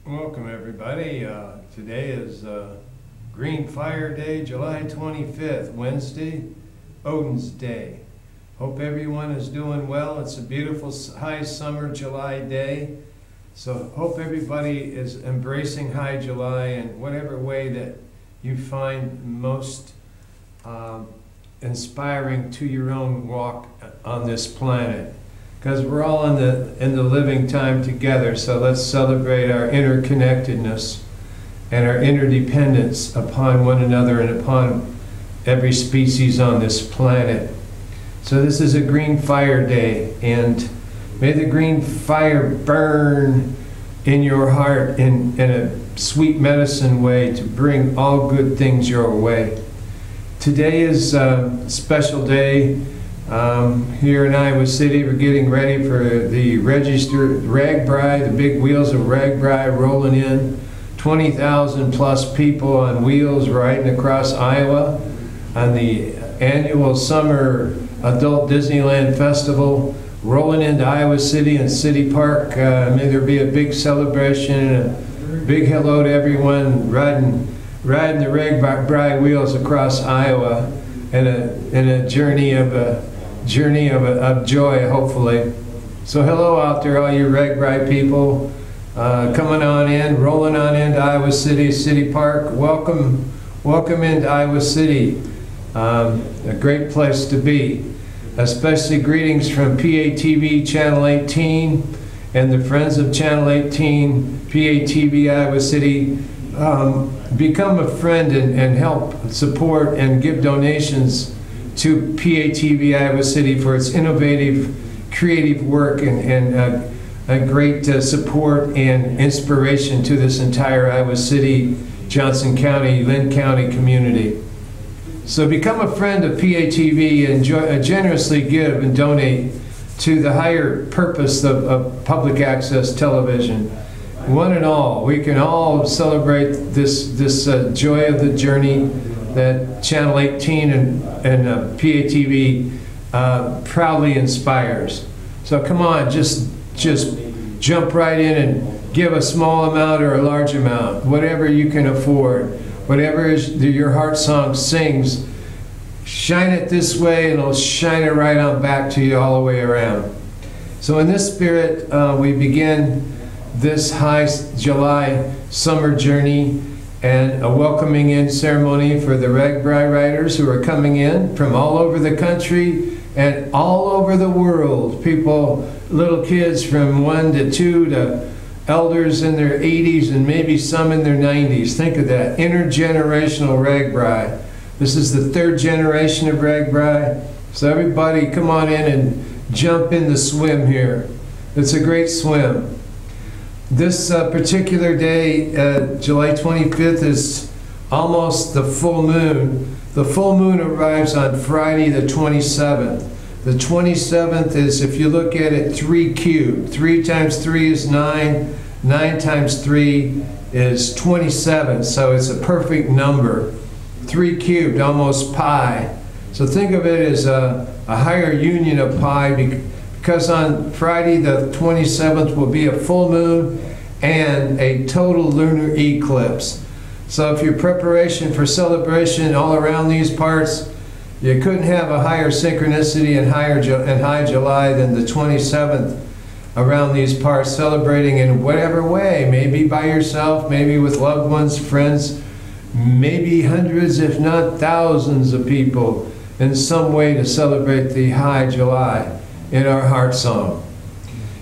Welcome everybody. Today is GreenFire Day, July 25th, Wednesday, Odin's Day. Hope everyone is doing well. It's a beautiful high summer July day. So hope everybody is embracing high July in whatever way that you find most inspiring to your own walk on this planet. Because we're all in the living time together, so let's celebrate our interconnectedness and our interdependence upon one another and upon every species on this planet. So this is a Green Fire Day, and may the green fire burn in your heart in a sweet medicine way to bring all good things your way. Today is a special day. Here in Iowa City, we're getting ready for the registered RAGBRAI, the big wheels of RAGBRAI rolling in. 20,000 plus people on wheels riding across Iowa on the annual summer adult Disneyland festival, rolling into Iowa City and City Park. May there be a big celebration and a big hello to everyone riding the RAGBRAI wheels across Iowa in a journey of joy, hopefully. So hello out there, all you RAGBRAI people, coming on in, rolling on into Iowa City, City Park. Welcome into Iowa City. A great place to be. Especially greetings from PATV Channel 18 and the Friends of Channel 18, PATV Iowa City. Become a friend and help support and give donations to PATV Iowa City for its innovative, creative work and a great support and inspiration to this entire Iowa City, Johnson County, Lynn County community. So become a friend of PATV and generously give and donate to the higher purpose of public access television. One and all, we can all celebrate this joy of the journey that Channel 18 and PATV proudly inspires. So come on, just jump right in and give a small amount or a large amount, whatever you can afford, whatever your heart song sings, shine it this way and it'll shine it right on back to you all the way around. So in this spirit, we begin this high July summer journey and a welcoming in ceremony for the RAGBRAI riders who are coming in from all over the country and all over the world. People, little kids from 1 to 2 to elders in their 80s and maybe some in their 90s. Think of that, intergenerational RAGBRAI. This is the 3rd generation of RAGBRAI. So everybody come on in and jump in the swim here. It's a great swim. This particular day, July 25th, is almost the full moon. The full moon arrives on Friday the 27th. The 27th is, if you look at it, 3 cubed. 3 times 3 is 9. 9 times 3 is 27, so it's a perfect number. 3 cubed, almost pi. So think of it as a higher union of pi, because on Friday the 27th will be a full moon and a total lunar eclipse. So if your preparation for celebration all around these parts, you couldn't have a higher synchronicity and high July than the 27th around these parts, celebrating in whatever way, maybe by yourself, maybe with loved ones, friends, maybe hundreds if not thousands of people in some way to celebrate the high July in our heart song.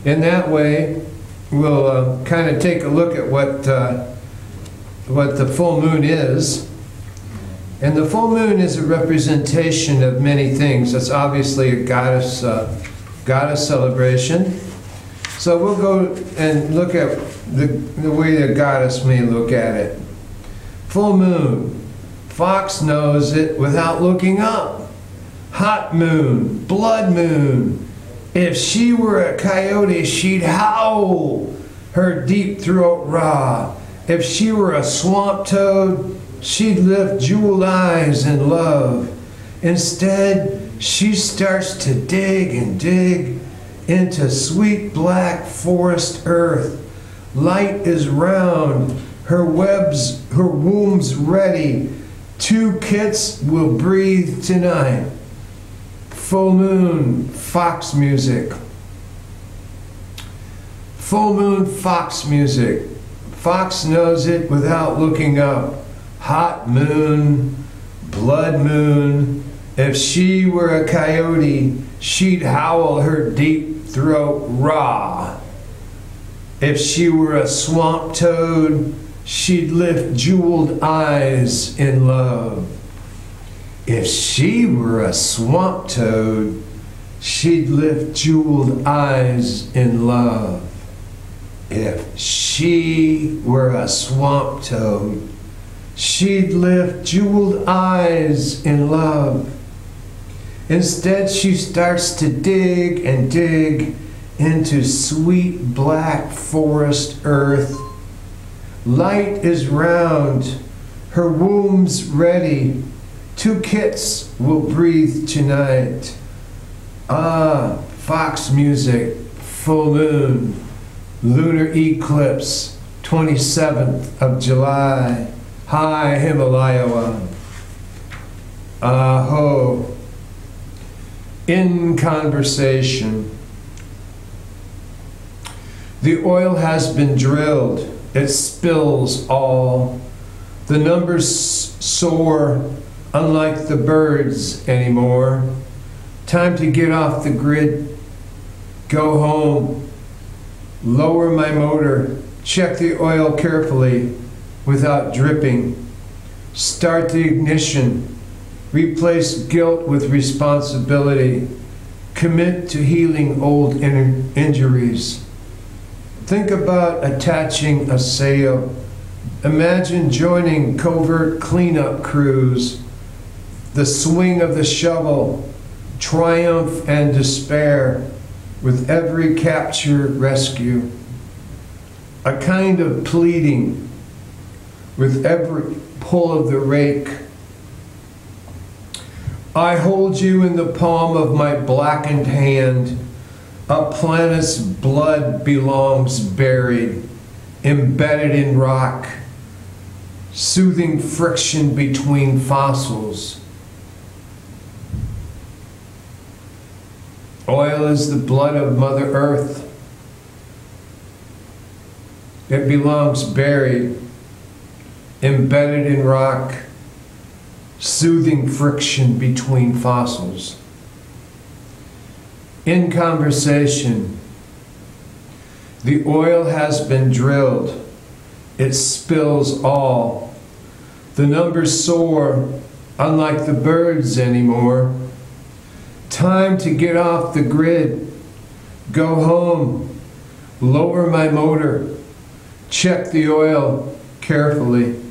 In that way, we'll kind of take a look at what the full moon is. And the full moon is a representation of many things. It's obviously a goddess celebration. So we'll go and look at the way the goddess may look at it. Full moon. Fox knows it without looking up. Hot moon. Blood moon. If she were a coyote, she'd howl, her deep throat raw. If she were a swamp toad, she'd lift jeweled eyes in love. Instead, she starts to dig and dig into sweet black forest earth, Light is round, her womb's ready. 2 kits will breathe tonight. Full moon, fox music. Full moon, fox music. Fox knows it without looking up. Hot moon, blood moon. If she were a coyote, she'd howl her deep throat raw. If she were a swamp toad, she'd lift jeweled eyes in love. If she were a swamp toad, she'd lift jeweled eyes in love. If she were a swamp toad, she'd lift jeweled eyes in love. Instead, she starts to dig and dig into sweet black forest earth. Light is round, her womb's ready. 2 kits will breathe tonight. Ah, fox music, full moon, lunar eclipse, 27th of July. High Himalaya. Aho. In conversation. The oil has been drilled. It spills all. The numbers soar, unlike the birds anymore. Time to get off the grid. Go home. Lower my motor. Check the oil carefully without dripping. Start the ignition. Replace guilt with responsibility. Commit to healing old injuries. Think about attaching a sail. Imagine joining covert cleanup crews. The swing of the shovel, triumph and despair, with every capture rescue. A kind of pleading, with every pull of the rake. I hold you in the palm of my blackened hand. A planet's blood belongs buried, embedded in rock, soothing friction between fossils. Oil is the blood of Mother Earth. It belongs buried, embedded in rock, soothing friction between fossils. In conversation, the oil has been drilled. It spills all. The numbers soar, unlike the birds anymore. Time to get off the grid. Go home. Lower my motor. Check the oil carefully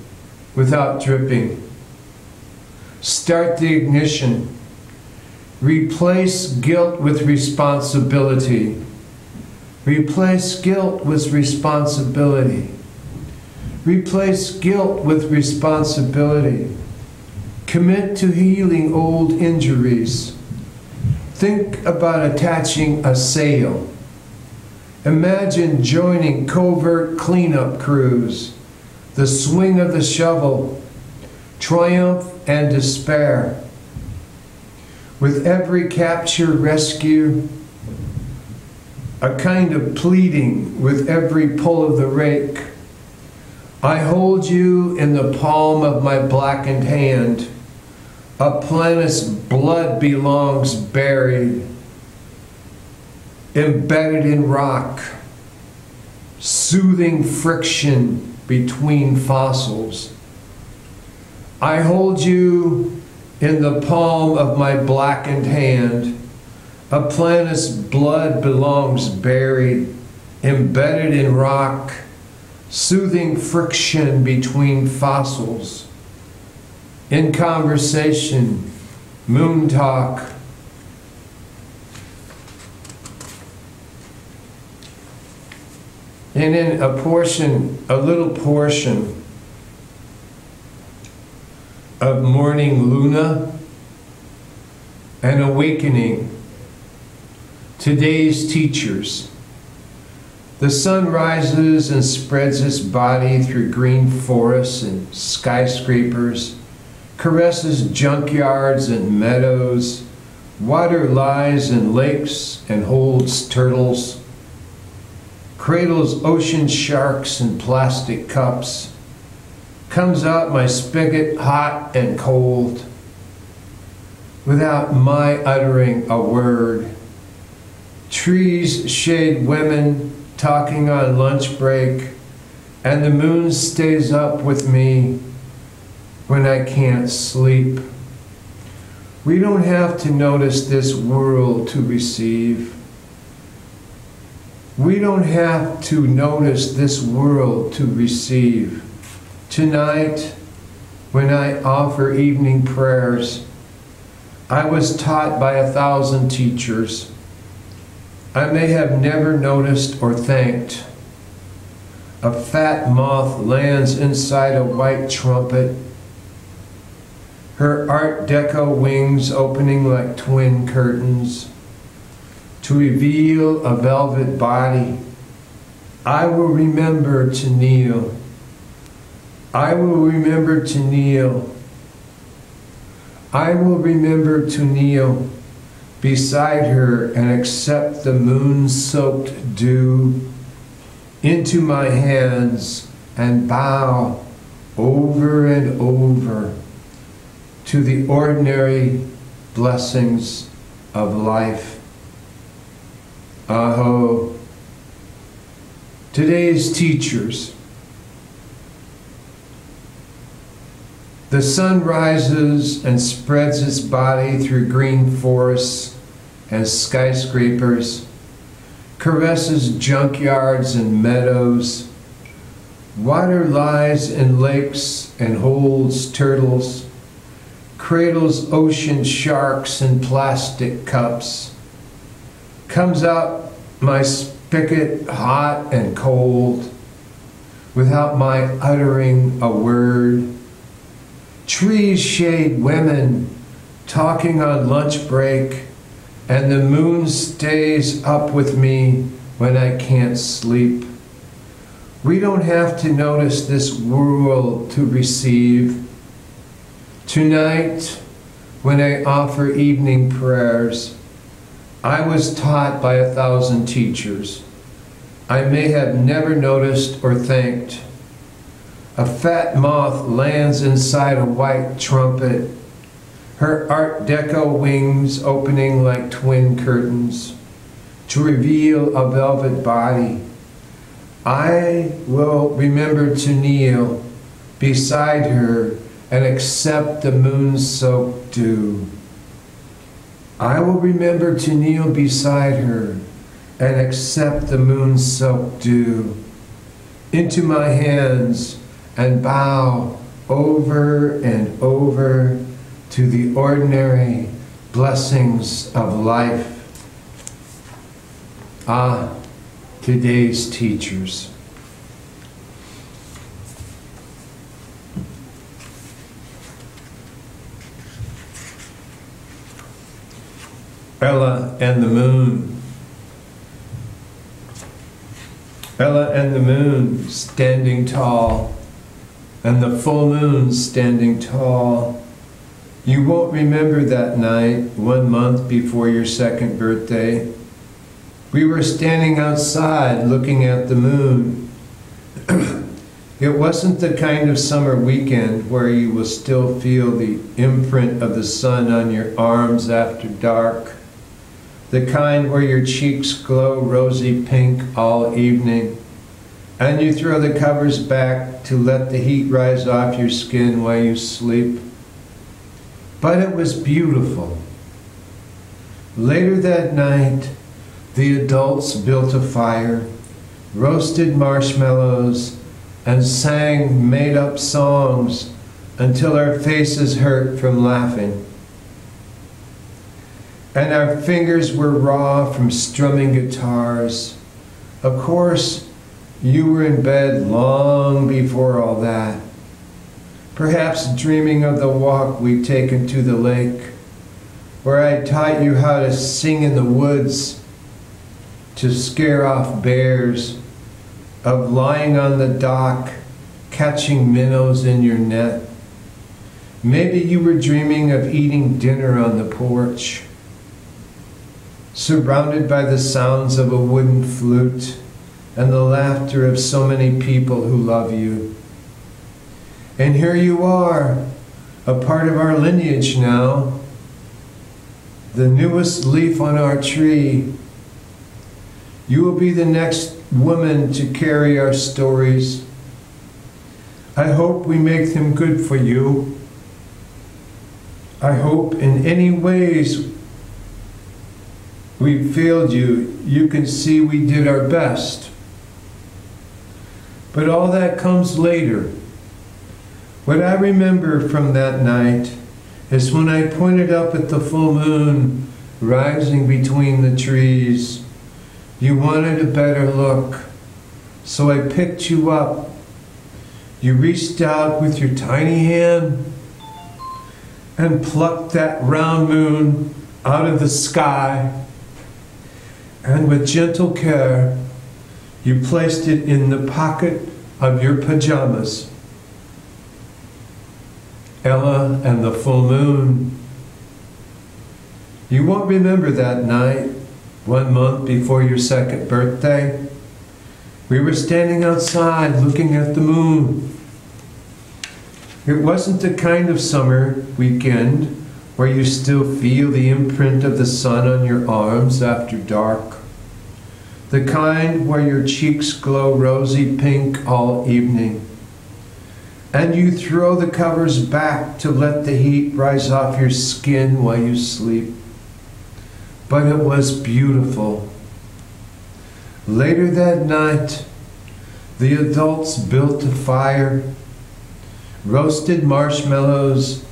without dripping. Start the ignition. Replace guilt with responsibility. Replace guilt with responsibility. Replace guilt with responsibility. Commit to healing old injuries. Think about attaching a sail. Imagine joining covert cleanup crews. The swing of the shovel, triumph and despair. With every capture rescue, a kind of pleading with every pull of the rake. I hold you in the palm of my blackened hand. A planet's blood belongs buried, embedded in rock, soothing friction between fossils. I hold you in the palm of my blackened hand. A planet's blood belongs buried, embedded in rock, soothing friction between fossils. In conversation, moon talk. And in a little portion of morning Luna, an awakening. Today's teachers, The sun rises and spreads its body through green forests and skyscrapers, caresses junkyards and meadows. Water lies in lakes and holds turtles, cradles ocean sharks in plastic cups, comes out my spigot hot and cold, without my uttering a word. Trees shade women talking on lunch break, and the moon stays up with me when I can't sleep. We don't have to notice this world to receive. We don't have to notice this world to receive. Tonight, when I offer evening prayers, I was taught by 1,000 teachers. I may have never noticed or thanked. A fat moth lands inside a white trumpet, her Art Deco wings opening like twin curtains to reveal a velvet body. I will remember to kneel. I will remember to kneel. I will remember to kneel beside her and accept the moon-soaked dew into my hands and bow over and over to the ordinary blessings of life. Aho. Today's teachers. The sun rises and spreads its body through green forests and skyscrapers, caresses junkyards and meadows. Water lies in lakes and holds turtles, cradles ocean sharks in plastic cups, comes out my spigot hot and cold, without my uttering a word. Trees shade women talking on lunch break, and the moon stays up with me when I can't sleep. We don't have to notice this world to receive. Tonight, when I offer evening prayers, I was taught by 1,000 teachers. I may have never noticed or thanked. A fat moth lands inside a white trumpet, her Art Deco wings opening like twin curtains to reveal a velvet body. I will remember to kneel beside her and accept the moon-soaked dew. I will remember to kneel beside her and accept the moon-soaked dew into my hands and bow over and over to the ordinary blessings of life. Ah, today's teachers. Ella and the moon. Ella and the moon standing tall, and the full moon standing tall. You won't remember that night, 1 month before your 2nd birthday. We were standing outside looking at the moon. It wasn't the kind of summer weekend where you will still feel the imprint of the sun on your arms after dark. The kind where your cheeks glow rosy pink all evening, and you throw the covers back to let the heat rise off your skin while you sleep. But it was beautiful. Later that night, the adults built a fire, roasted marshmallows, and sang made-up songs until our faces hurt from laughing. And our fingers were raw from strumming guitars. Of course, you were in bed long before all that, perhaps dreaming of the walk we'd taken to the lake, where I taught you how to sing in the woods, to scare off bears of lying on the dock, catching minnows in your net. Maybe you were dreaming of eating dinner on the porch, surrounded by the sounds of a wooden flute and the laughter of so many people who love you. And here you are, a part of our lineage now, the newest leaf on our tree. You will be the next woman to carry our stories. I hope we make them good for you. I hope in any ways we failed you, you can see we did our best. But all that comes later. What I remember from that night is when I pointed up at the full moon rising between the trees. You wanted a better look, so I picked you up. You reached out with your tiny hand and plucked that round moon out of the sky, and with gentle care, you placed it in the pocket of your pajamas. Ella and the full moon. You won't remember that night, 1 month before your second birthday. We were standing outside looking at the moon. It wasn't the kind of summer weekend where you still feel the imprint of the sun on your arms after dark. The kind where your cheeks glow rosy pink all evening. And you throw the covers back to let the heat rise off your skin while you sleep. But it was beautiful. Later that night, the adults built a fire, roasted marshmallows,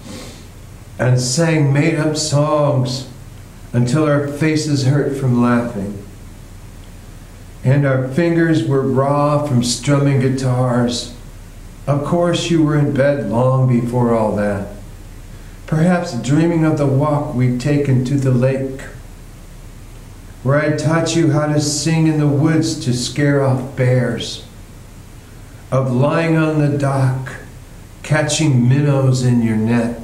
and sang made-up songs until our faces hurt from laughing. And our fingers were raw from strumming guitars. Of course, you were in bed long before all that, perhaps dreaming of the walk we'd taken to the lake, where I taught you how to sing in the woods to scare off bears, of lying on the dock, catching minnows in your net.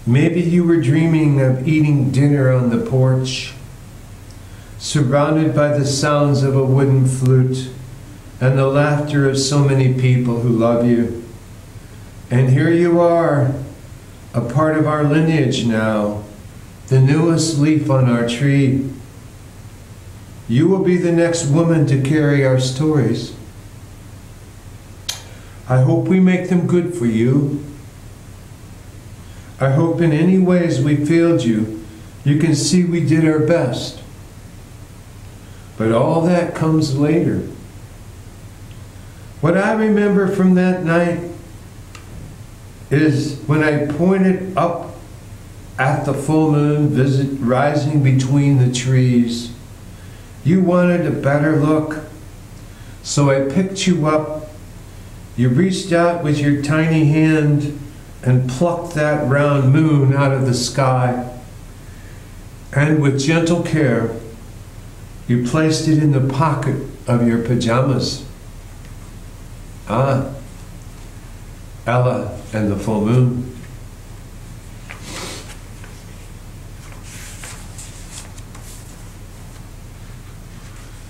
Maybe you were dreaming of eating dinner on the porch, surrounded by the sounds of a wooden flute and the laughter of so many people who love you. And here you are, a part of our lineage now, the newest leaf on our tree. You will be the next woman to carry our stories. I hope we make them good for you. I hope in any ways we failed you, you can see we did our best. But all that comes later. What I remember from that night is when I pointed up at the full moon rising between the trees. You wanted a better look, so I picked you up. You reached out with your tiny hand and plucked that round moon out of the sky. And with gentle care, you placed it in the pocket of your pajamas. Ah, Ella and the full moon.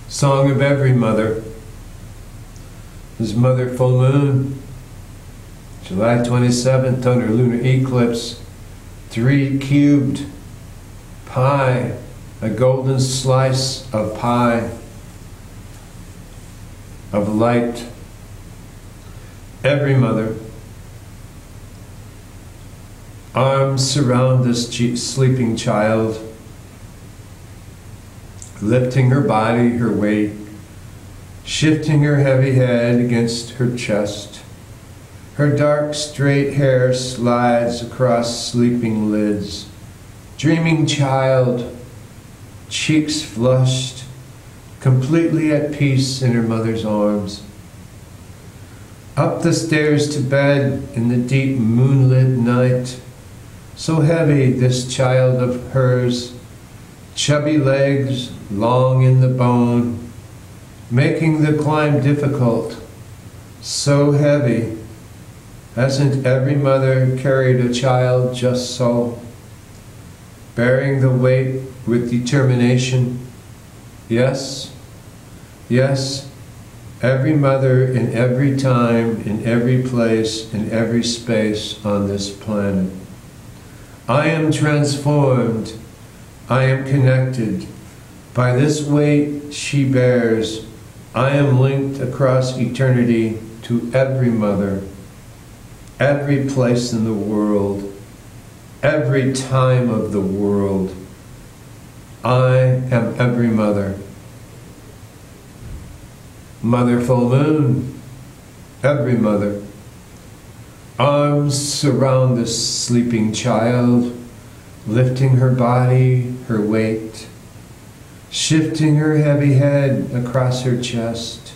Song of every mother. This Mother Full Moon, July 27th under lunar eclipse, 3 cubed pie, a golden slice of pie, of light. Every mother. Arms surround this sleeping child, lifting her body, her weight, shifting her heavy head against her chest. Her dark, straight hair slides across sleeping lids. Dreaming child, cheeks flushed, completely at peace in her mother's arms. Up the stairs to bed in the deep moonlit night, so heavy this child of hers, chubby legs long in the bone, making the climb difficult, so heavy. Hasn't every mother carried a child just so, bearing the weight with determination? Yes, yes, every mother in every time, in every place, in every space on this planet. I am transformed, I am connected. By this weight she bears, I am linked across eternity to every mother, every place in the world, every time of the world. I am every mother. Mother full moon, every mother. Arms surround the sleeping child, lifting her body, her weight, shifting her heavy head across her chest.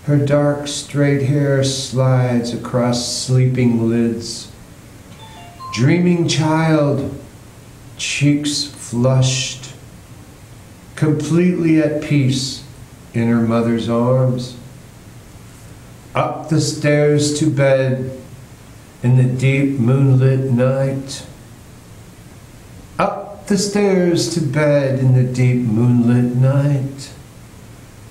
Her dark, straight hair slides across sleeping lids. Dreaming child, cheeks flushed, completely at peace in her mother's arms. Up the stairs to bed in the deep moonlit night. Up the stairs to bed in the deep moonlit night.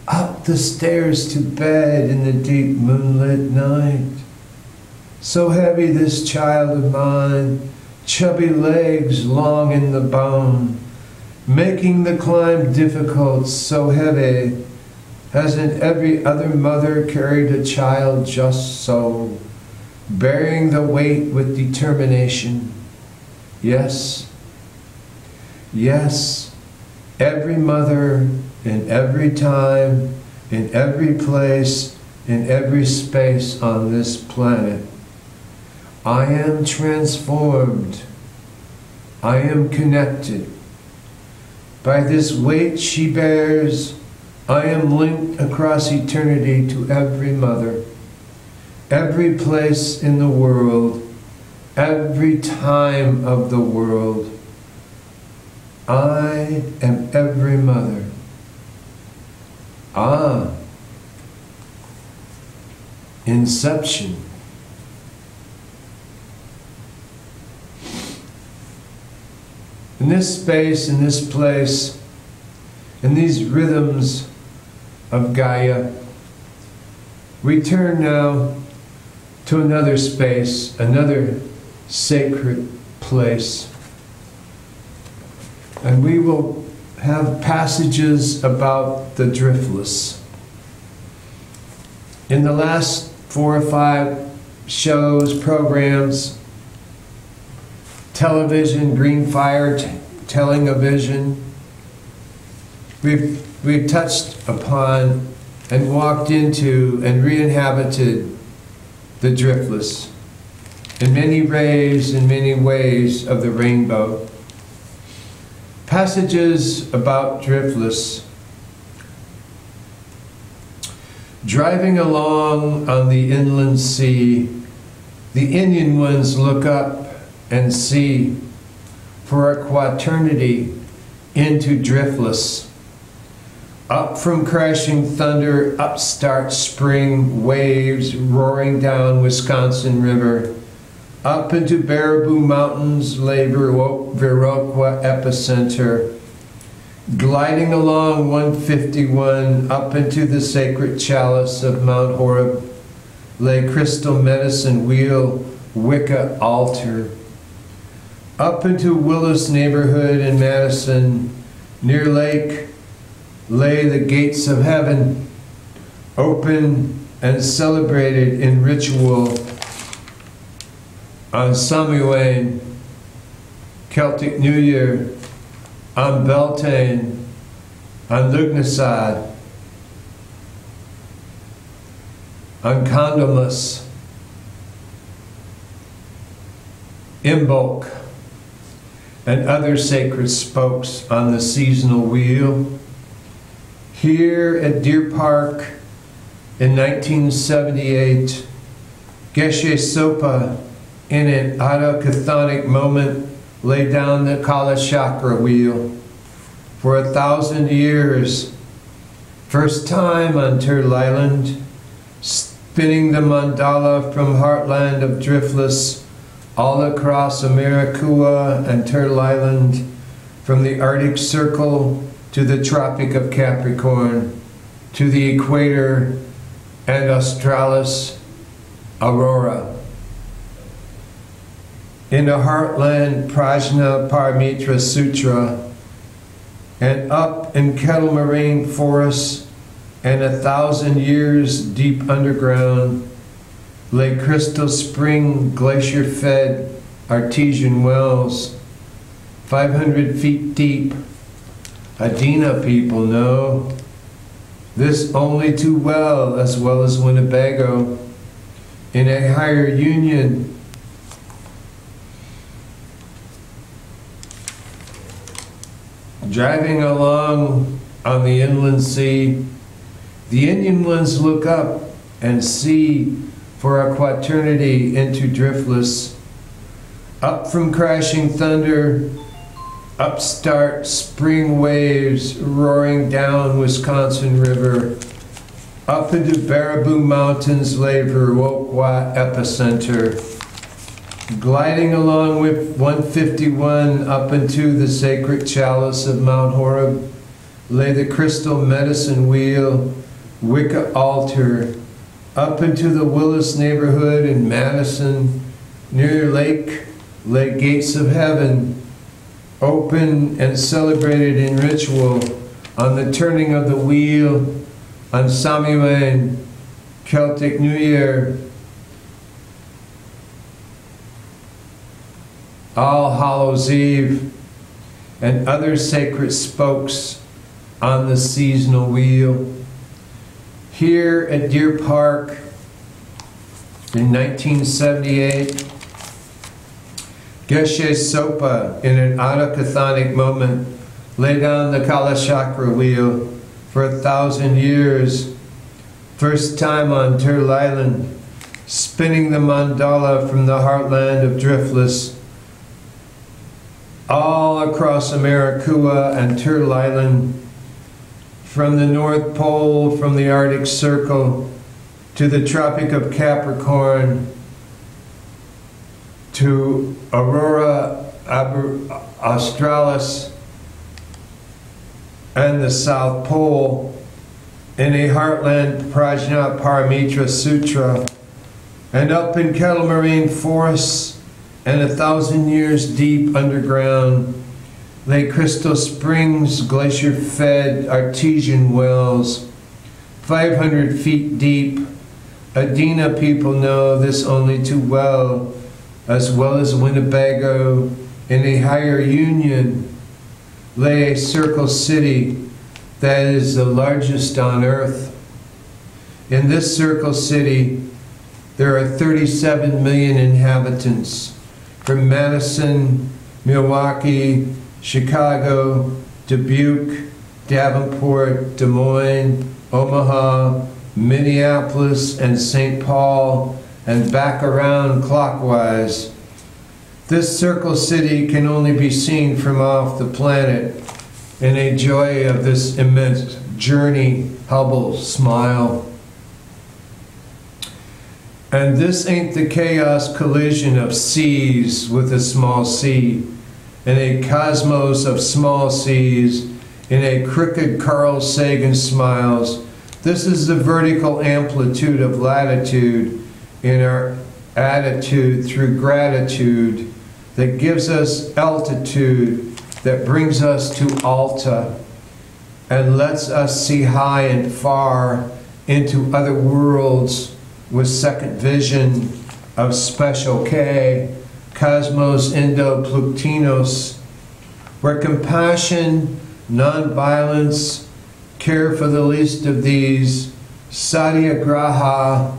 Up the stairs to bed in the deep moonlit night. So heavy this child of mine, chubby legs long in the bone, making the climb difficult, so heavy. Hasn't every other mother carried a child just so, bearing the weight with determination? Yes, yes, every mother in every time, in every place, in every space on this planet. I am transformed. I am connected. By this weight she bears, I am linked across eternity to every mother, every place in the world, every time of the world. I am every mother. Ah, inception. In this space, in this place, in these rhythms of Gaia, we turn now to another space, another sacred place. And we will have passages about the Driftless. In the last 4 or 5 shows, programs, television, GreenFire, telling a vision, we've touched upon and walked into and re-inhabited the Driftless in many rays, in many ways of the rainbow. Passages about Driftless. Driving along on the inland sea, the Indian ones look up and see for a quaternity into Driftless. Up from crashing thunder, upstart spring waves roaring down Wisconsin River. Up into Baraboo Mountains lay Viroqua epicenter. Gliding along 151 up into the sacred chalice of Mount Horeb lay Crystal Medicine Wheel, Wicca altar. Up into Willis neighborhood in Madison, near Lake, lay the gates of heaven, open and celebrated in ritual on Samhain, Celtic New Year, on Beltane, on Lugnasad, on Candlemas, Imbolc, and other sacred spokes on the seasonal wheel. Here at Deer Park in 1978, Geshe Sopa, in an autochthonic moment, laid down the Kala Chakra wheel. For 1,000 years, First time on Turtle Island, spinning the mandala from heartland of Driftless all across Americua and Turtle Island, from the Arctic Circle to the Tropic of Capricorn, to the equator and Australis Aurora. In the heartland Prajna Paramitra Sutra, and up in kettle moraine forests and 1,000 years deep underground lay crystal spring glacier-fed artesian wells, 500 feet deep. Adena people know this only too well as Winnebago, in a higher union. Driving along on the inland sea, the Indian ones look up and see for a quaternity into Driftless. Up from crashing thunder, upstart spring waves roaring down Wisconsin River. Up into Baraboo Mountains lay Verwokwa epicenter. Gliding along with 151 up into the sacred chalice of Mount Horeb lay the crystal medicine wheel, Wicca altar. Up into the Willis neighborhood in Madison, near lake, lay gates of heaven, open and celebrated in ritual on the turning of the wheel on Samhain, Celtic New Year. All Hallows Eve, and other sacred spokes on the seasonal wheel. Here at Deer Park in 1978, Geshe Sopa, in an autochthonic moment, lay down the Kalachakra wheel for 1,000 years. First time on Turtle Island, spinning the mandala from the heartland of Driftless, all across Americua and Turtle Island, from the North Pole, from the Arctic Circle, to the Tropic of Capricorn, to Aurora Australis, and the South Pole, in a heartland Prajna Paramitra Sutra, and up in kettle moraine forests, and 1,000 years deep underground lay crystal springs, glacier-fed artesian wells, 500 feet deep. Adena people know this only too well as Winnebago, in a higher union lay a circle city that is the largest on earth. In this circle city, there are 37 million inhabitants, from Madison, Milwaukee, Chicago, Dubuque, Davenport, Des Moines, Omaha, Minneapolis, and St. Paul, and back around clockwise. This circle city can only be seen from off the planet, in a joy of this immense journey, Hubble smile. And this ain't the chaos collision of seas with a small c, in a cosmos of small seas, in a crooked Carl Sagan smiles. This is the vertical amplitude of latitude in our attitude through gratitude that gives us altitude, that brings us to Alta, and lets us see high and far into other worlds with second vision of Special K, Cosmos Indo-Plutinos, where compassion, non-violence, care for the least of these, satyagraha,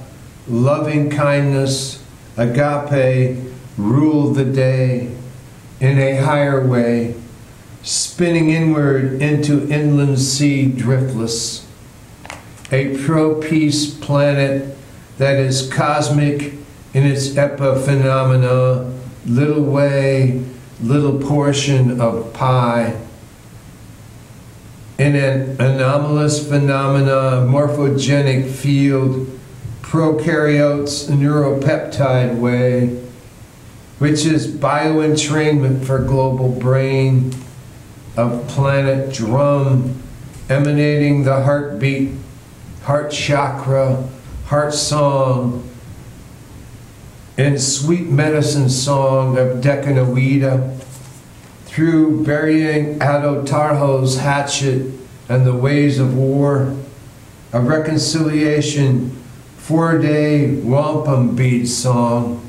loving kindness, agape, rule the day in a higher way, spinning inward into inland sea Driftless, a pro-peace planet that is cosmic in its epiphenomena, little way, little portion of pie. in an anomalous phenomena, morphogenic field, prokaryotes neuropeptide way, which is bioentrainment for global brain of planet drum, emanating the heartbeat, heart chakra, heart song, and sweet medicine song of Decanoida, through burying Adotarho's hatchet and the ways of war, a reconciliation, 4-day wampum bead song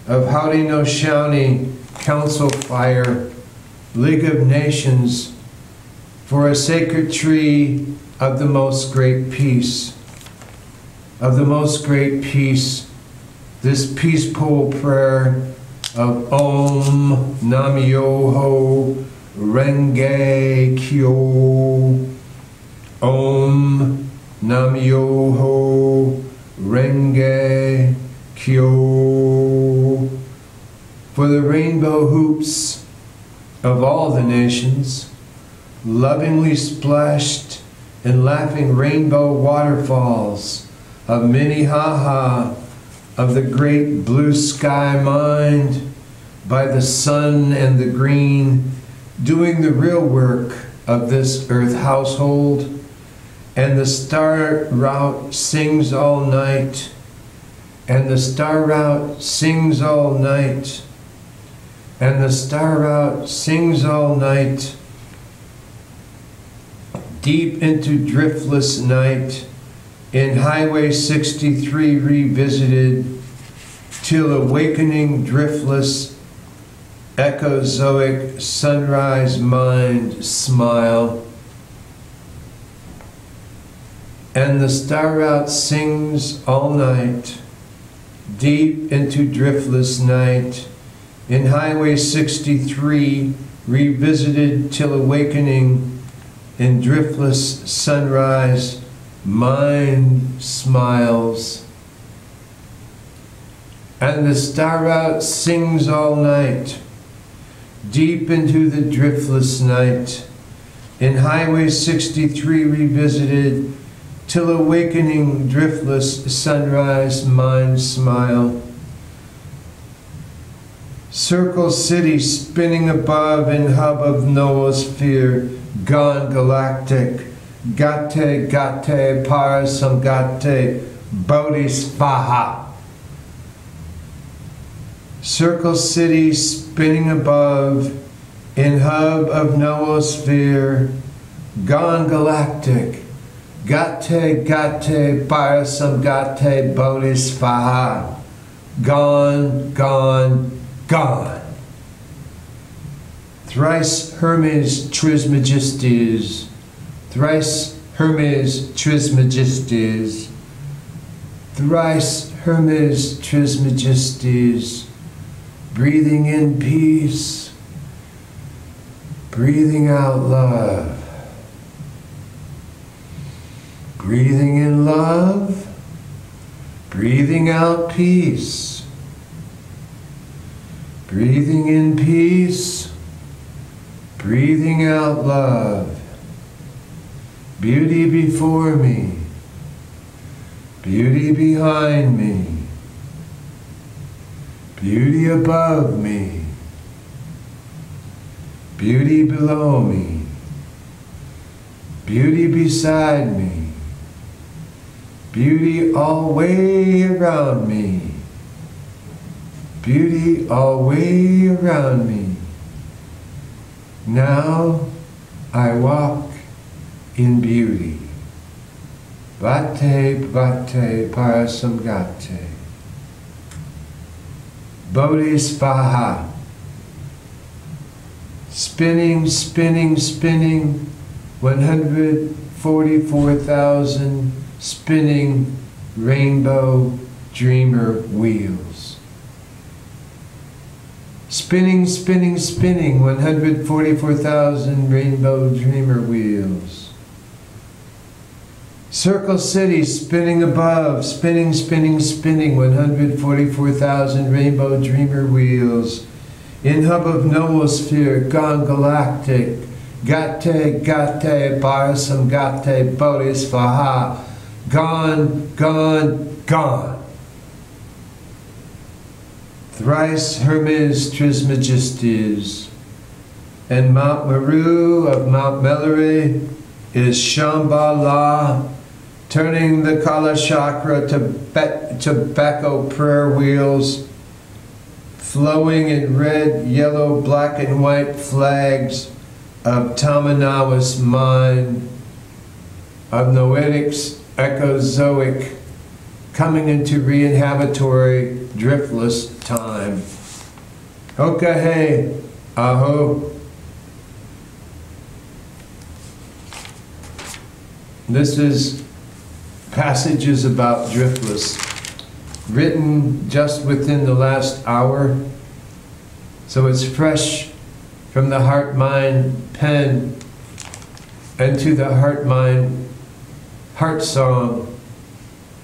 of Haudenosaunee Council Fire, League of Nations, for a sacred tree of the most great peace. Of the most great peace, this peace pole prayer of Om Nam-myoho Renge Kyo. Om Nam-myoho Renge Kyo. For the rainbow hoops of all the nations, lovingly splashed in laughing rainbow waterfalls of Minnehaha, of the great blue sky mind, by the sun and the green, doing the real work of this earth household, and the star route sings all night, and the star route sings all night, and the star route sings all night, deep into driftless night, in Highway 63 revisited, till awakening driftless, echozoic sunrise mind smile. And the star route sings all night, deep into driftless night, in Highway 63 revisited till awakening, in driftless sunrise mind smiles. And the star route sings all night, deep into the driftless night, in Highway 63 revisited, till awakening driftless sunrise mind smile. Circle city spinning above in hub of noosphere, gone galactic, gate gate parasamgate bodhisvaha. Circle city spinning above in hub of noosphere, gone galactic, gate gate parasamgate bodhisvaha. Gone, gone, gone. Thrice Hermes Trismegistes, thrice Hermes Trismegistes, thrice Hermes Trismegistes, breathing in peace, breathing out love, breathing in love, breathing out peace, breathing in peace, breathing out love. Beauty before me, beauty behind me, beauty above me, beauty below me, beauty beside me, beauty all way around me, beauty all way around me. Now I walk in beauty. Vate vate parasamgate. Bodhisvaha. Spinning, spinning, spinning, 144,000 spinning rainbow dreamer wheels. Spinning, spinning, spinning, 144,000 rainbow dreamer wheels. Circle city spinning above, spinning, spinning, spinning, 144,000 rainbow dreamer wheels. In hub of noosphere, gone galactic, Gate, gate, parasam gate, bodhisvaha. Gone, gone, gone. Thrice Hermes Trismegistes. And Mount Meru of Mount Melleray is Shambhala, turning the Kala Chakra to tobacco prayer wheels, flowing in red, yellow, black, and white flags of Tamanawa's mind, of Noetic's echozoic, coming into re-inhabitory, driftless time. Okahe, aho. This is passages about Driftless, written just within the last hour, so it's fresh from the heart-mind pen into the heart-mind heart song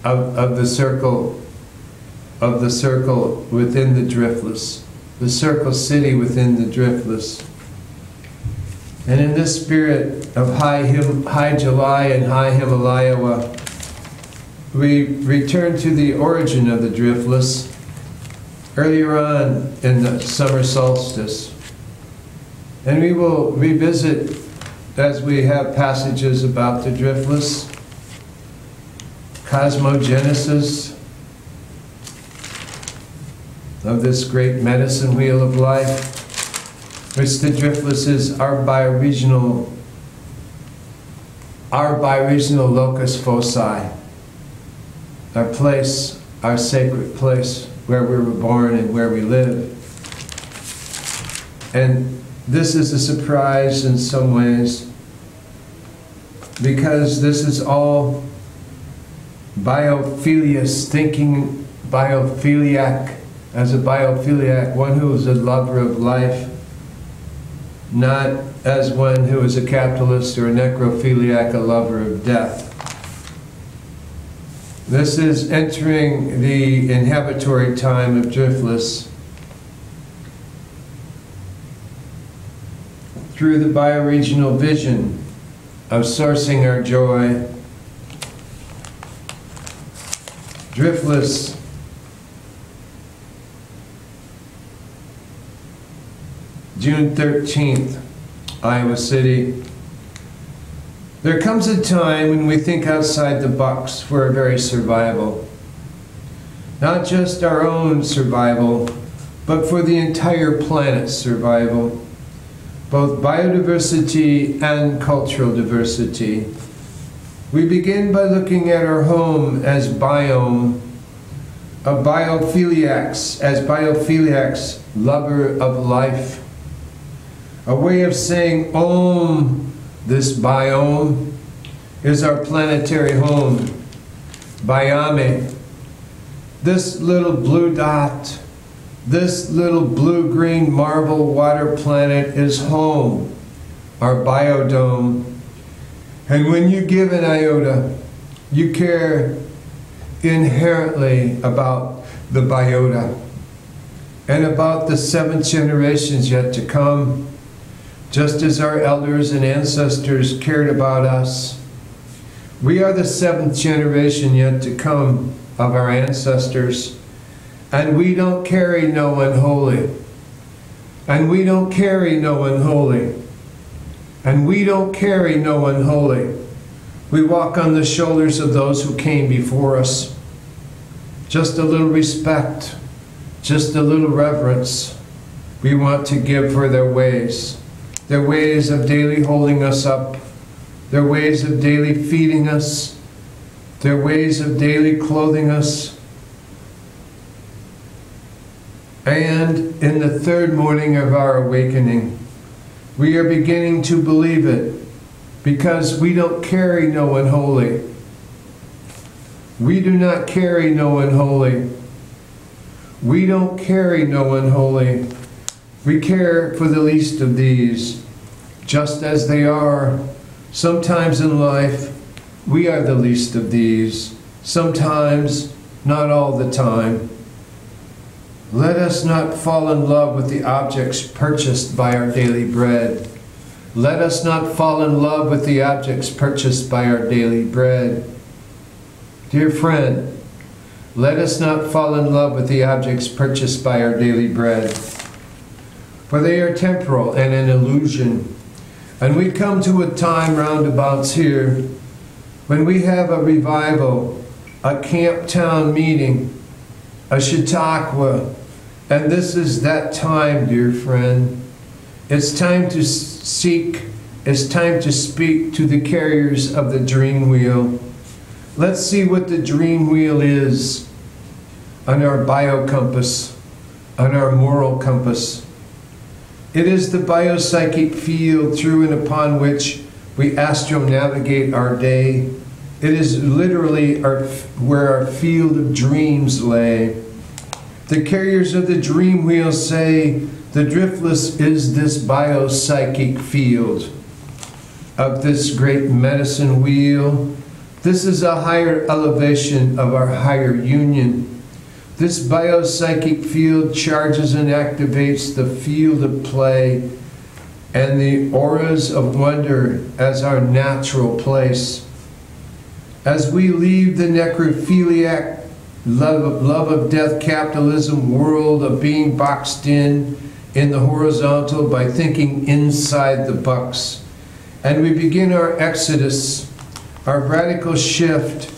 of the circle within the Driftless, the circle city within the Driftless. And in this spirit of High July and High Himalaya, we return to the origin of the Driftless earlier on in the summer solstice. And we will revisit, as we have passages about the Driftless, cosmogenesis of this great medicine wheel of life, which the Driftless is our bioregional locus foci, our place, our sacred place where we were born and where we live. And this is a surprise in some ways, because this is all biophilius, thinking biophiliac, as a biophiliac, one who is a lover of life, not as one who is a capitalist or a necrophiliac, a lover of death. This is entering the inhabitory time of Driftless through the bioregional vision of sourcing our joy. Driftless June 13th, Iowa City. There comes a time when we think outside the box for our very survival. Not just our own survival, but for the entire planet's survival. Both biodiversity and cultural diversity. We begin by looking at our home as biome, as biophiliacs, lover of life. A way of saying Om, this biome, is our planetary home. Biame, this little blue dot, this little blue-green marble water planet is home, our biodome. And when you give an iota, you care inherently about the biota and about the 7th generations yet to come. Just as our elders and ancestors cared about us, we are the 7th generation yet to come of our ancestors, and we don't carry no unholy, and we don't carry no unholy, and we don't carry no unholy. We walk on the shoulders of those who came before us. Just a little respect, just a little reverence we want to give for their ways of daily holding us up, their ways of daily feeding us, their ways of daily clothing us. And in the 3rd morning of our awakening, we are beginning to believe it, because we don't carry no unholy. We do not carry no unholy. We don't carry no unholy. We care for the least of these, just as they are. Sometimes in life, we are the least of these. Sometimes, not all the time. Let us not fall in love with the objects purchased by our daily bread. Let us not fall in love with the objects purchased by our daily bread. Dear friend, let us not fall in love with the objects purchased by our daily bread, for they are temporal and an illusion. And we come to a time roundabouts here when we have a revival, a camp town meeting, a Chautauqua, and this is that time, dear friend. It's time to seek, it's time to speak to the carriers of the dream wheel. Let's see what the dream wheel is on our biocompass, on our moral compass. It is the biopsychic field through and upon which we astronavigate our day. It is literally where our field of dreams lay. The carriers of the dream wheel say the Driftless is this biopsychic field of this great medicine wheel. This is a higher elevation of our higher union. This biopsychic field charges and activates the field of play and the auras of wonder as our natural place. As we leave the necrophiliac love of death capitalism world of being boxed in the horizontal by thinking inside the box, and we begin our exodus, our radical shift,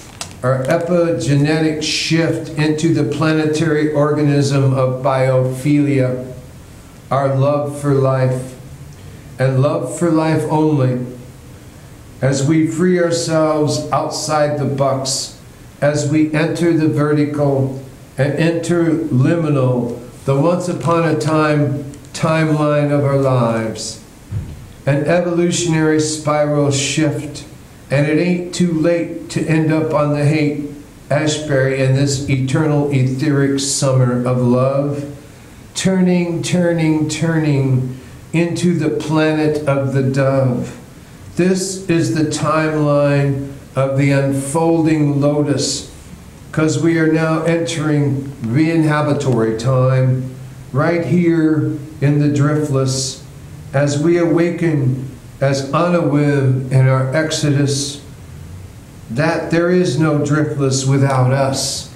our epigenetic shift into the planetary organism of biophilia, our love for life, and love for life only, as we free ourselves outside the box, as we enter the vertical and interliminal, the once upon a time timeline of our lives, an evolutionary spiral shift. And it ain't too late to end up on the hate Ashbury in this eternal etheric summer of love, turning, turning, turning into the planet of the dove. This is the timeline of the unfolding lotus, because we are now entering re-inhabitory time, right here in the Driftless, as we awaken as on a whim in our exodus, that there is no Driftless without us,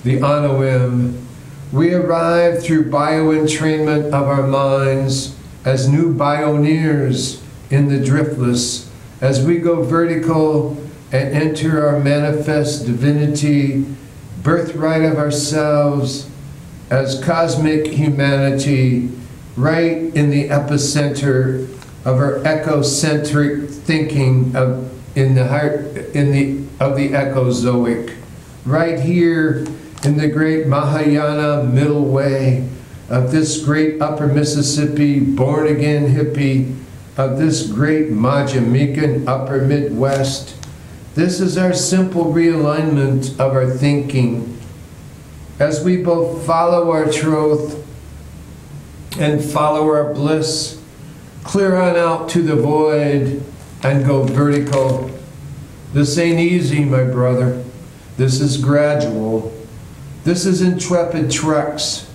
the on a whim. We arrive through bio-entrainment of our minds as new pioneers in the Driftless, as we go vertical and enter our manifest divinity, birthright of ourselves, as cosmic humanity, right in the epicenter of our ecocentric thinking of the ecozoic, right here in the great Mahayana middle way of this great upper Mississippi born-again hippie, of this great Majamican upper Midwest. This is our simple realignment of our thinking as we both follow our truth and follow our bliss, clear on out to the void and go vertical. This ain't easy, my brother. This is gradual. This is intrepid treks,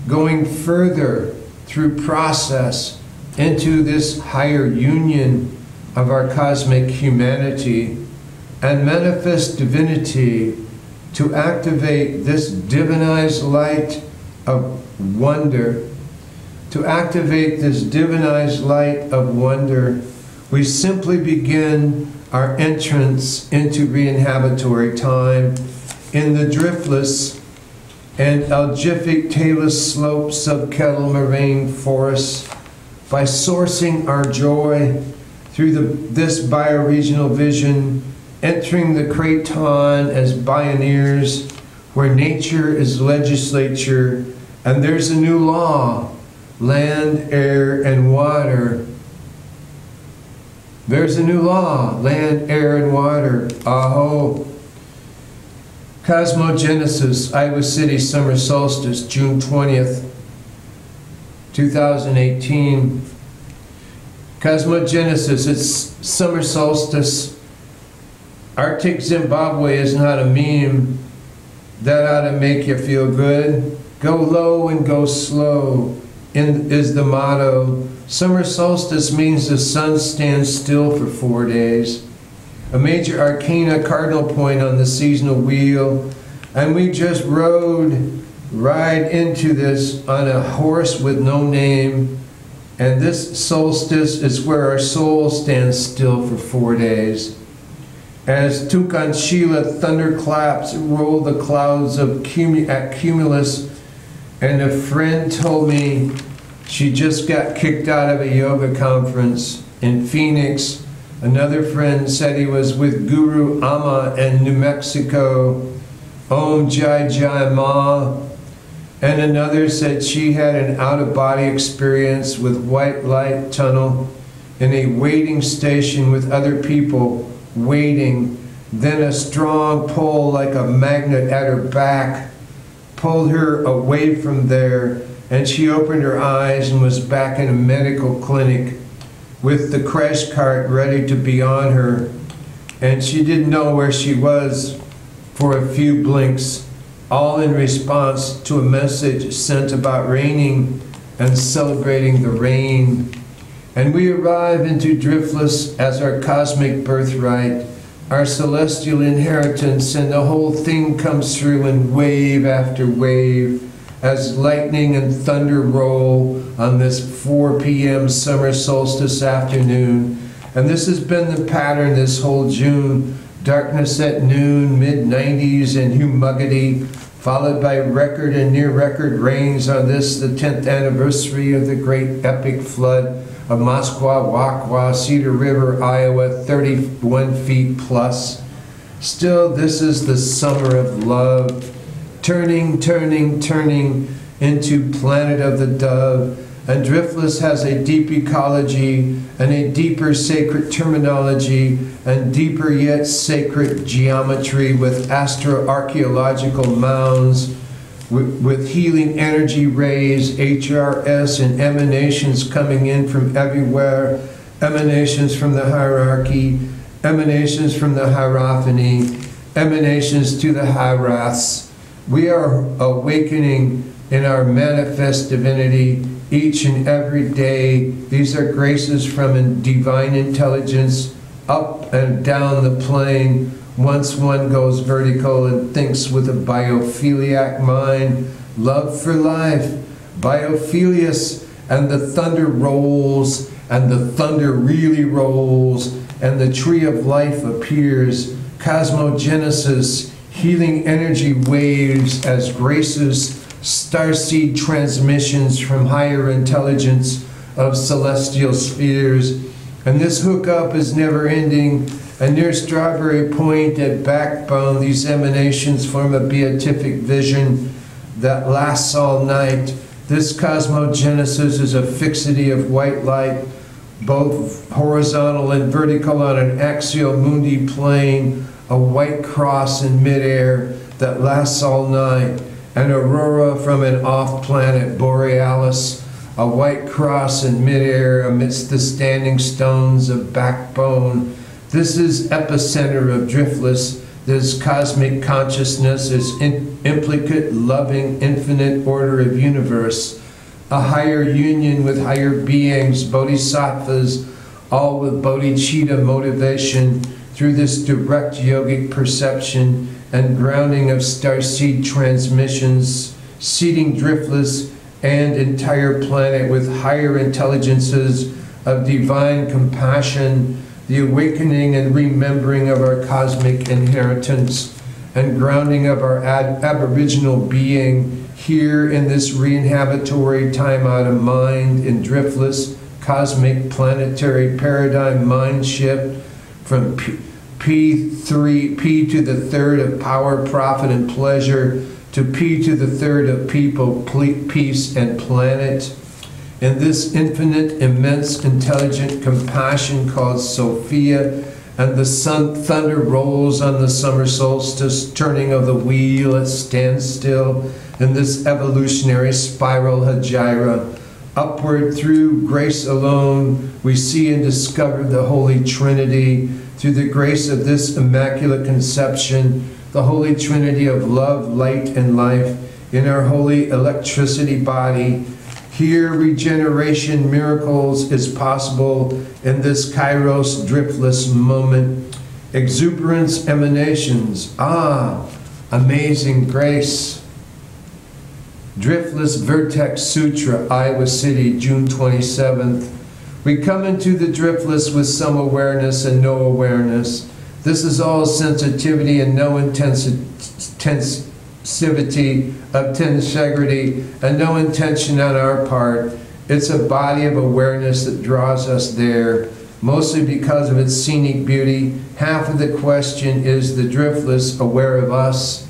going further through process into this higher union of our cosmic humanity and manifest divinity to activate this divinized light of wonder. To activate this divinized light of wonder, we simply begin our entrance into re-inhabitory time in the Driftless and algific talus slopes of kettle moraine forests by sourcing our joy through this bioregional vision, entering the Craton as pioneers where nature is legislature and there's a new law, land, air, and water. There's a new law, land, air, and water. Aho. Cosmogenesis, Iowa City summer solstice, June 20th, 2018. Cosmogenesis, it's summer solstice. Arctic Zimbabwe is not a meme. That ought to make you feel good. Go low and go slow is the motto Summer solstice means the sun stands still for 4 days. A major arcana cardinal point on the seasonal wheel. And we just ride into this on a horse with no name. And this solstice is where our soul stands still for 4 days. As Tukanshila thunderclaps roll the clouds of cumulus, and a friend told me she just got kicked out of a yoga conference in Phoenix. Another friend said he was with Guru Amma in New Mexico. Om Jai Jai Ma. And another said she had an out-of-body experience with white light tunnel in a waiting station with other people waiting. Then a strong pull like a magnet at her back pulled her away from there, and she opened her eyes and was back in a medical clinic with the crash cart ready to be on her. And she didn't know where she was for a few blinks, all in response to a message sent about raining and celebrating the rain. And we arrive into Driftless as our cosmic birthright, our celestial inheritance, and the whole thing comes through in wave after wave as lightning and thunder roll on this 4 p.m. summer solstice afternoon. And this has been the pattern this whole June. Darkness at noon, mid-90s and humidity, followed by record and near-record rains on this, the 10th anniversary of the great epic flood of Moskwa, Cedar River, Iowa, 31 feet plus. Still, this is the summer of love, turning into planet of the dove. And Driftless has a deep ecology and a deeper sacred terminology and deeper yet sacred geometry with astroarchaeological mounds, with healing energy rays, HRS, and emanations coming in from everywhere, emanations from the hierarchy, emanations from the hierophany, emanations to the hieraths. We are awakening in our manifest divinity each and every day. These are graces from divine intelligence up and down the plane. Once one goes vertical and thinks with a biophiliac mind, love for life, biophilius, and the thunder rolls, and the thunder really rolls, and the tree of life appears, cosmogenesis, healing energy waves as graces, starseed transmissions from higher intelligence of celestial spheres. And this hookup is never ending. And near Strawberry Point at Backbone, these emanations form a beatific vision that lasts all night. This cosmogenesis is a fixity of white light, both horizontal and vertical on an axial mundi plane, a white cross in midair that lasts all night. An aurora from an off-planet borealis, a white cross in midair amidst the standing stones of Backbone. This is epicenter of Driftless. This cosmic consciousness is implicate, loving, infinite order of universe, a higher union with higher beings, bodhisattvas, all with bodhicitta motivation through this direct yogic perception and grounding of starseed transmissions, seeding Driftless and entire planet with higher intelligences of divine compassion, the awakening and remembering of our cosmic inheritance, and grounding of our aboriginal being here in this re-inhabitory time out of mind in Driftless, cosmic planetary paradigm mind shift from P to the third of power, profit, and pleasure, to P to the third of people, peace, and planet. In this infinite, immense, intelligent compassion called Sophia, and the thunder rolls on the summer solstice, turning of the wheel at standstill, in this evolutionary spiral Hajira. Upward through grace alone, we see and discover the Holy Trinity. Through the grace of this Immaculate Conception, the Holy Trinity of love, light, and life, in our holy electricity body, Here, regeneration miracles is possible in this Kairos driftless moment. Exuberance emanations. Ah, amazing grace. Driftless Vertex Sutra, Iowa City, June 27th. We come into the driftless with some awareness and no awareness. This is all sensitivity and no intensivity of tensegrity and no intention on our part. It's a body of awareness that draws us there, mostly because of its scenic beauty. Half of the question is the driftless aware of us?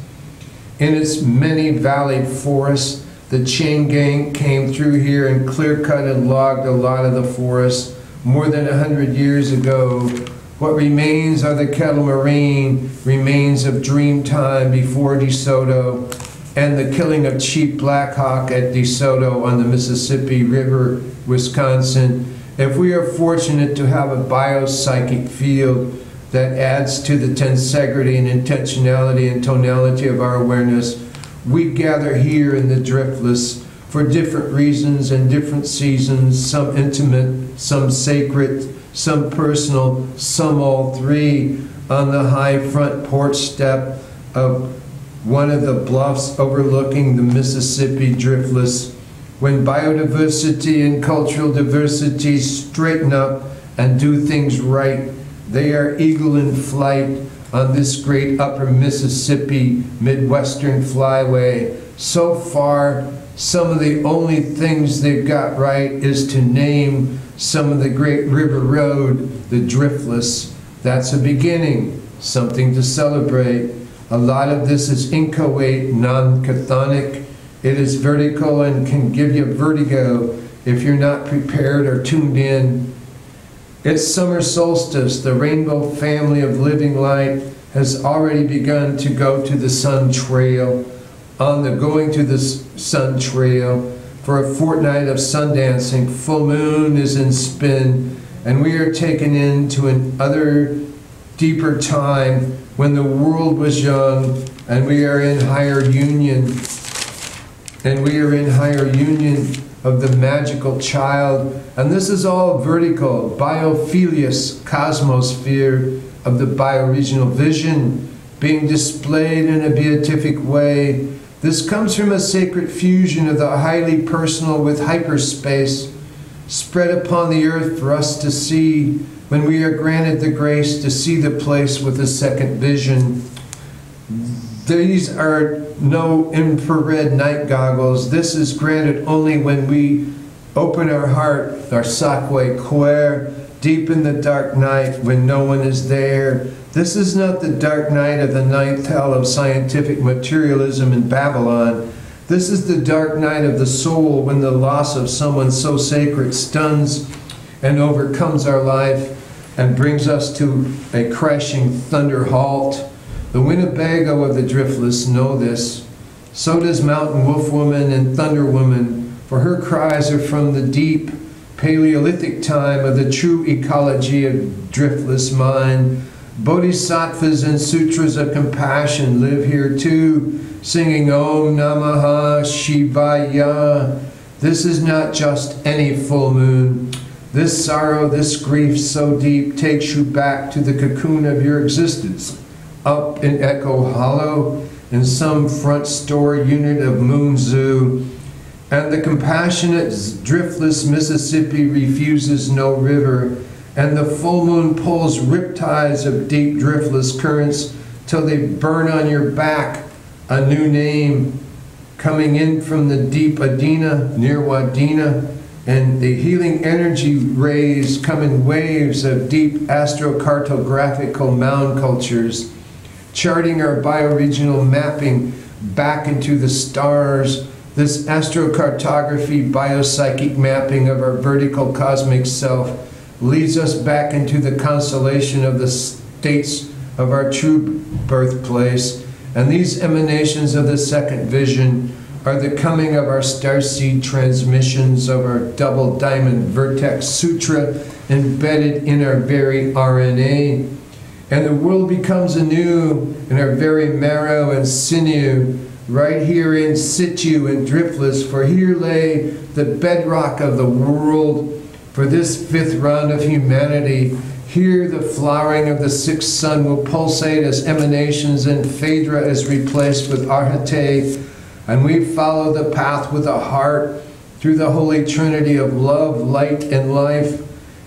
In its many valleyed forests, the chain gang came through here and clear-cut and logged a lot of the forest more than 100 years ago. What remains are the kettle marine, remains of dream time before DeSoto, and the killing of Chief Blackhawk at DeSoto on the Mississippi River, Wisconsin. If we are fortunate to have a biopsychic field that adds to the tensegrity and intentionality and tonality of our awareness, we gather here in the driftless for different reasons and different seasons, some intimate, some sacred, some personal, some all three, on the high front porch step of one of the bluffs overlooking the Mississippi driftless. When biodiversity and cultural diversity straighten up and do things right, they are eagle in flight on this great upper Mississippi Midwestern flyway. So far, some of the only things they've got right is to name some of the great river road the driftless. That's a beginning, something to celebrate. A lot of this is inchoate, non-chthonic. It is vertical and can give you vertigo if you're not prepared or tuned in. It's summer solstice. The rainbow family of living light has already begun to go to the sun trail. On the going to the sun trail for a fortnight of sun dancing, full moon is in spin, and we are taken into another deeper time when the world was young, and we are in higher union. And we are in higher union of the magical child. And this is all vertical, biophilius cosmosphere of the bioregional vision being displayed in a beatific way. This comes from a sacred fusion of the highly personal with hyperspace spread upon the earth for us to see when we are granted the grace to see the place with a second vision. These are no infrared night goggles. This is granted only when we open our heart, our sacre coeur, deep in the dark night when no one is there. This is not the dark night of the ninth hell of scientific materialism in Babylon. This is the dark night of the soul when the loss of someone so sacred stuns and overcomes our life and brings us to a crashing thunder halt. The Winnebago of the driftless know this. So does Mountain Wolf Woman and Thunder Woman, for her cries are from the deep Paleolithic time of the true ecology of driftless mind. Bodhisattvas and sutras of compassion live here too, singing Om Namaha Shivaya. This is not just any full moon. This sorrow, this grief so deep takes you back to the cocoon of your existence, up in Echo Hollow, in some front store unit of Moon Zoo. And the compassionate, driftless Mississippi refuses no river, and the full moon pulls riptides of deep driftless currents till they burn on your back a new name, coming in from the deep Adina, near Wadena, and the healing energy rays come in waves of deep astrocartographical mound cultures, charting our bioregional mapping back into the stars. This astrocartography, biopsychic mapping of our vertical cosmic self leads us back into the constellation of the states of our true birthplace. And these emanations of the second vision are the coming of our starseed transmissions of our double diamond vertex sutra embedded in our very RNA. And the world becomes anew in our very marrow and sinew. right here in situ and driftless, for here lay the bedrock of the world for this fifth round of humanity. Here the flowering of the sixth sun will pulsate as emanations, and Phaedra is replaced with Arhate, and we follow the path with a heart through the holy trinity of love, light, and life,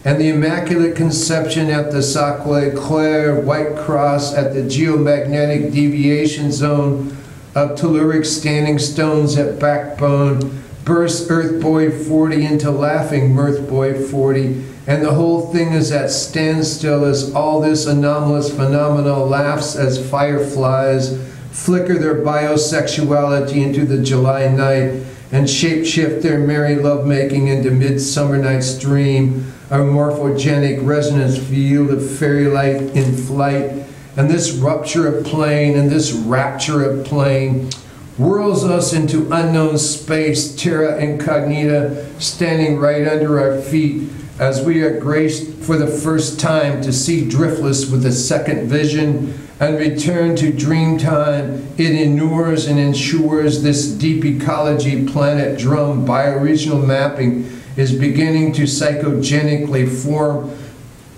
and the Immaculate Conception at the Sacré-Cœur White Cross at the geomagnetic deviation zone of telluric standing stones at backbone bursts Earth Boy 40 into laughing Mirth Boy 40, and the whole thing is at standstill as all this anomalous phenomena laughs as fireflies flicker their biosexuality into the July night and shapeshift their merry lovemaking into Midsummer Night's Dream, a morphogenic resonance field of fairy light in flight. And this rupture of plane and this rapture of plane whirls us into unknown space, terra incognita, standing right under our feet as we are graced for the first time to see Driftless with a second vision and return to dream time. It inures and ensures this deep ecology planet drum bioregional mapping is beginning to psychogenically form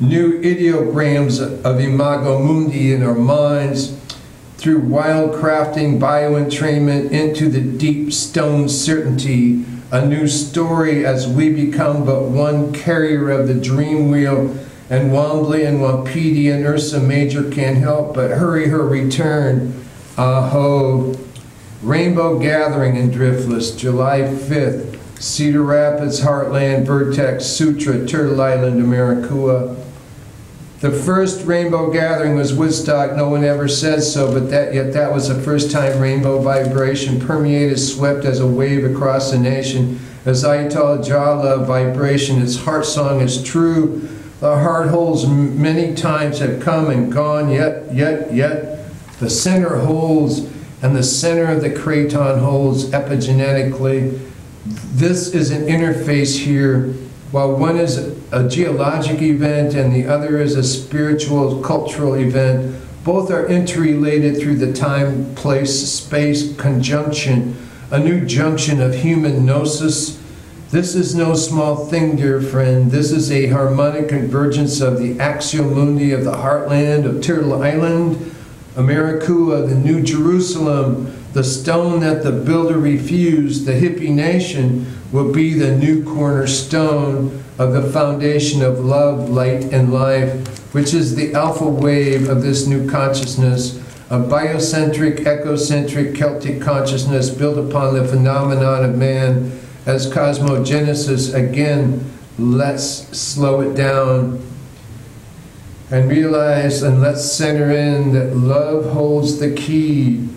new ideograms of imago mundi in our minds through wild crafting bioentrainment into the deep stone certainty, a new story as we become but one carrier of the dream wheel, and Wambly and Wapiti and Ursa Major can't help but hurry her return. Aho! Rainbow Gathering in Driftless, July 5th, Cedar Rapids, Heartland, Vertex, Sutra, Turtle Island, Americua. The first Rainbow Gathering was Woodstock. No one ever says so, but yet that was the first time rainbow vibration permeated, swept as a wave across the nation. As Ayatollah Jala vibration, its heart song is true. The heart holes many times have come and gone, yet. The center holds, and the center of the craton holds epigenetically. This is an interface here. While one is a geologic event and the other is a spiritual, cultural event, both are interrelated through the time, place, space conjunction, a new junction of human gnosis. This is no small thing, dear friend. This is a harmonic convergence of the axial mundi of the heartland of Turtle Island, Americua, the New Jerusalem, the stone that the builder refused, the hippie nation, will be the new cornerstone of the foundation of love, light, and life, which is the alpha wave of this new consciousness, a biocentric, ecocentric Celtic consciousness built upon the phenomenon of man as cosmogenesis. Again, let's slow it down and realize, and let's center in that love holds the key.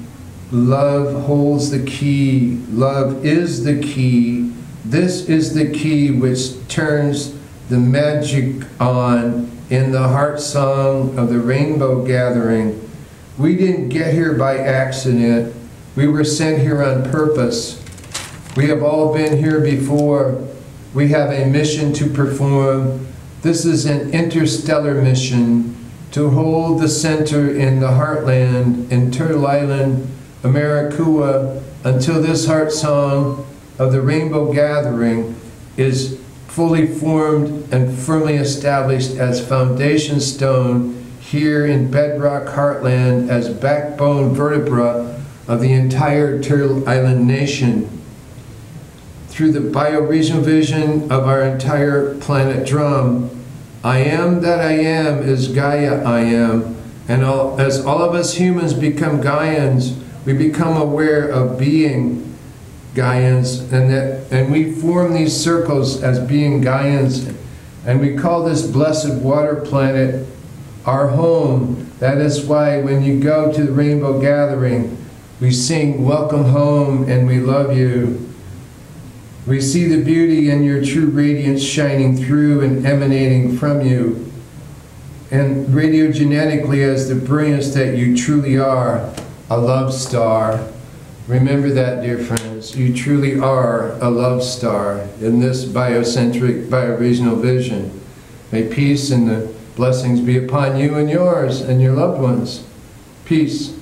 Love holds the key. Love is the key. This is the key which turns the magic on in the heart song of the Rainbow Gathering. We didn't get here by accident. We were sent here on purpose. We have all been here before. We have a mission to perform. This is an interstellar mission to hold the center in the heartland, in Turtle Island, Americua, until this heart song of the Rainbow Gathering is fully formed and firmly established as foundation stone here in bedrock heartland as backbone vertebra of the entire Turtle Island nation. Through the bioregional vision of our entire planet drum, I am that I am is Gaia I am, and as all of us humans become Gaians, we become aware of being Gaians, and we form these circles as being Gaians, and we call this blessed water planet our home. That is why when you go to the Rainbow Gathering, we sing welcome home and we love you. We see the beauty in your true radiance shining through and emanating from you, and radiogenetically as the brilliance that you truly are, a love star. Remember that, dear friends. You truly are a love star in this biocentric, bioregional vision. May peace and the blessings be upon you and yours and your loved ones. Peace.